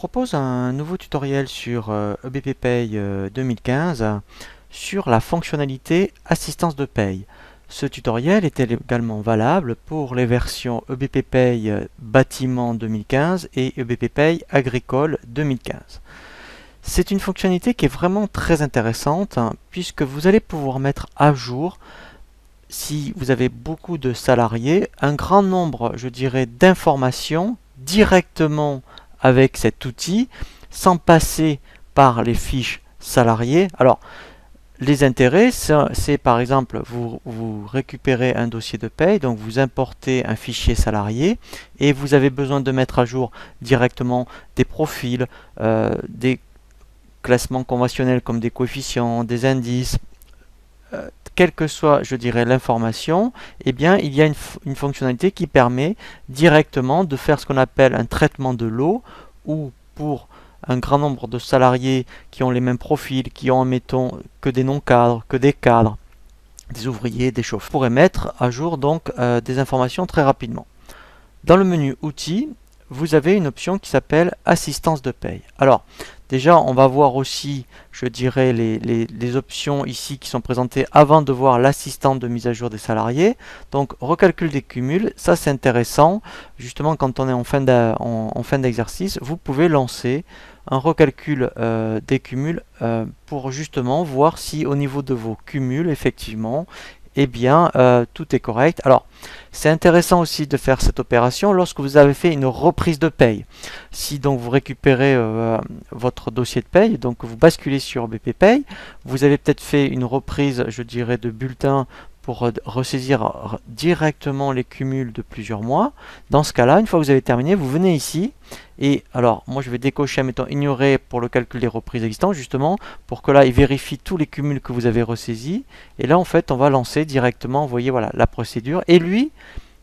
propose un nouveau tutoriel sur EBP Pay 2015 sur la fonctionnalité assistance de paye. Ce tutoriel est également valable pour les versions EBP Pay bâtiment 2015 et EBP Pay agricole 2015. C'est une fonctionnalité qui est vraiment très intéressante puisque vous allez pouvoir mettre à jour, si vous avez beaucoup de salariés, un grand nombre, je dirais, d'informations directement avec cet outil sans passer par les fiches salariés. Alors, les intérêts, c'est par exemple, vous récupérez un dossier de paye, donc vous importez un fichier salarié et vous avez besoin de mettre à jour directement des profils, des classements conventionnels comme des coefficients, des indices, quelle que soit, je dirais, l'information, eh bien, il y a une fonctionnalité qui permet directement de faire ce qu'on appelle un traitement de lot, ou pour un grand nombre de salariés qui ont les mêmes profils, qui ont, mettons, que des non-cadres, que des cadres, des ouvriers, des chauffeurs, pourrait mettre à jour donc des informations très rapidement. Dans le menu Outils, vous avez une option qui s'appelle Assistance de paye. Alors, déjà, on va voir aussi, je dirais, les options ici qui sont présentées avant de voir l'assistante de mise à jour des salariés. Donc, recalcul des cumuls, ça c'est intéressant. Justement, quand on est en fin d'exercice, vous pouvez lancer un recalcul des cumuls pour justement voir si au niveau de vos cumuls, effectivement, eh bien, tout est correct. Alors, c'est intéressant aussi de faire cette opération lorsque vous avez fait une reprise de paye. Si donc vous récupérez votre dossier de paye, donc vous basculez sur BP Pay, vous avez peut-être fait une reprise, je dirais, de bulletin pour ressaisir directement les cumuls de plusieurs mois. Dans ce cas-là, une fois que vous avez terminé, vous venez ici et alors moi je vais décocher, mettons ignorer pour le calcul des reprises existantes, justement pour que là il vérifie tous les cumuls que vous avez ressaisis, et là en fait on va lancer directement, vous voyez, voilà la procédure, et lui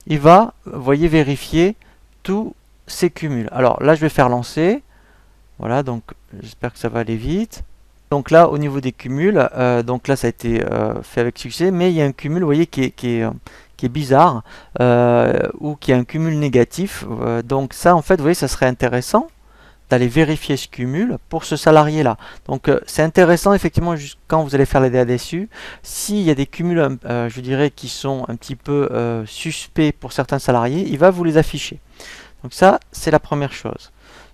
il va, vous voyez, vérifier tous ces cumuls. Alors là je vais faire lancer, voilà, donc j'espère que ça va aller vite. Donc là, au niveau des cumuls, donc là ça a été fait avec succès, mais il y a un cumul, vous voyez, qui est bizarre, ou qui est un cumul négatif. Donc ça, en fait, vous voyez, ça serait intéressant d'aller vérifier ce cumul pour ce salarié-là. Donc c'est intéressant, effectivement, quand vous allez faire les DADSU, s'il y a des cumuls, je dirais, qui sont un petit peu suspects pour certains salariés, il va vous les afficher. Donc ça, c'est la première chose.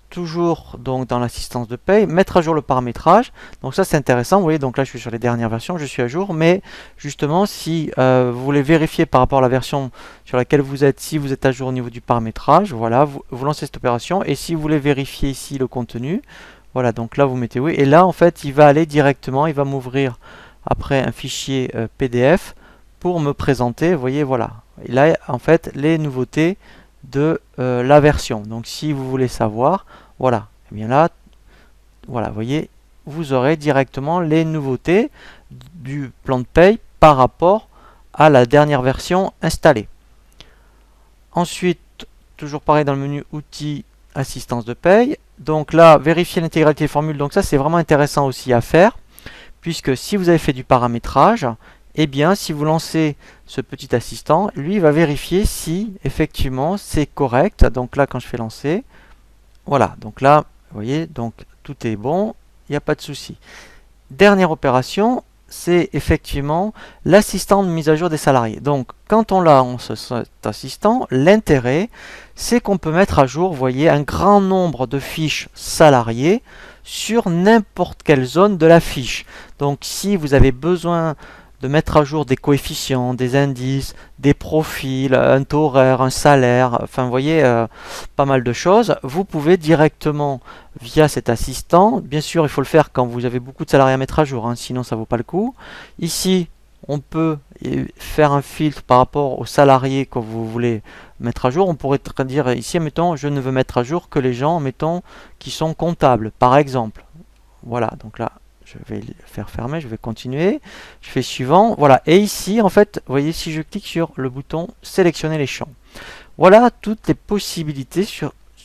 Toujours donc dans l'assistance de paye, mettre à jour le paramétrage. Donc ça c'est intéressant, vous voyez, donc là je suis sur les dernières versions, je suis à jour, mais justement si vous voulez vérifier par rapport à la version sur laquelle vous êtes, si vous êtes à jour au niveau du paramétrage, voilà, vous lancez cette opération, et si vous voulez vérifier ici le contenu, voilà, donc là vous mettez oui, et là en fait il va aller directement, il va m'ouvrir après un fichier PDF pour me présenter, vous voyez, voilà, et là en fait les nouveautés de la version. Donc si vous voulez savoir, voilà, et bien là, voilà, vous voyez, vous aurez directement les nouveautés du plan de paye par rapport à la dernière version installée. Ensuite, toujours pareil dans le menu outils, assistance de paye. Donc là, vérifier l'intégralité des formules. Donc ça, c'est vraiment intéressant aussi à faire, puisque si vous avez fait du paramétrage, eh bien, si vous lancez ce petit assistant, lui va vérifier si effectivement c'est correct. Donc là, quand je fais lancer, voilà, donc là, vous voyez, donc tout est bon, il n'y a pas de souci. Dernière opération, c'est effectivement l'assistant de mise à jour des salariés. Donc, quand on lance cet assistant, l'intérêt, c'est qu'on peut mettre à jour, vous voyez, un grand nombre de fiches salariés sur n'importe quelle zone de la fiche. Donc, si vous avez besoin de mettre à jour des coefficients, des indices, des profils, un taux horaire, un salaire, enfin vous voyez, pas mal de choses. Vous pouvez directement via cet assistant, bien sûr il faut le faire quand vous avez beaucoup de salariés à mettre à jour, sinon ça vaut pas le coup. Ici on peut faire un filtre par rapport aux salariés que vous voulez mettre à jour. On pourrait dire ici, mettons, je ne veux mettre à jour que les gens, mettons, qui sont comptables, par exemple. Voilà, donc là je vais le faire fermer, je vais continuer, je fais suivant, voilà, et ici en fait, vous voyez, si je clique sur le bouton sélectionner les champs, voilà toutes les possibilités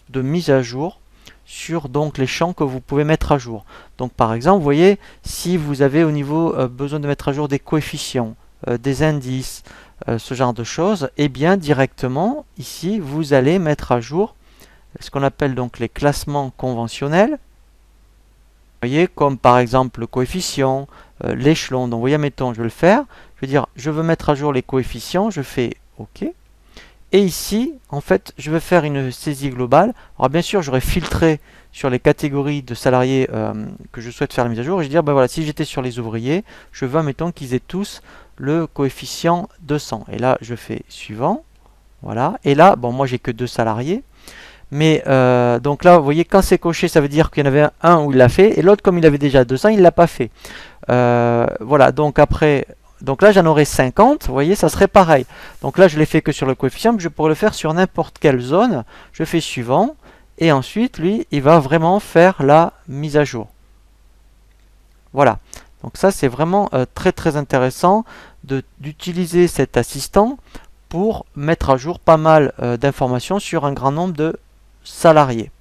de mise à jour sur donc les champs que vous pouvez mettre à jour. Donc par exemple, vous voyez, si vous avez au niveau besoin de mettre à jour des coefficients, des indices, ce genre de choses, et bien directement ici vous allez mettre à jour ce qu'on appelle donc les classements conventionnels. Vous voyez, comme par exemple le coefficient, l'échelon. Donc vous voyez, mettons, je vais le faire. Je vais dire, je veux mettre à jour les coefficients. Je fais OK. Et ici, en fait, je vais faire une saisie globale. Alors bien sûr, j'aurais filtré sur les catégories de salariés que je souhaite faire la mise à jour. Et je vais dire, ben voilà, si j'étais sur les ouvriers, je veux, mettons, qu'ils aient tous le coefficient 200. Et là, je fais suivant. Voilà. Et là, bon, moi, j'ai que 2 salariés. Mais donc là, vous voyez, quand c'est coché, ça veut dire qu'il y en avait un où il l'a fait. Et l'autre, comme il avait déjà 200, il ne l'a pas fait. Voilà, donc après... Donc là, j'en aurais 50, vous voyez, ça serait pareil. Donc là, je l'ai fait que sur le coefficient, mais je pourrais le faire sur n'importe quelle zone. Je fais suivant, et ensuite, lui, il va vraiment faire la mise à jour. Voilà. Donc ça, c'est vraiment très très intéressant d'utiliser cet assistant pour mettre à jour pas mal d'informations sur un grand nombre de salariés.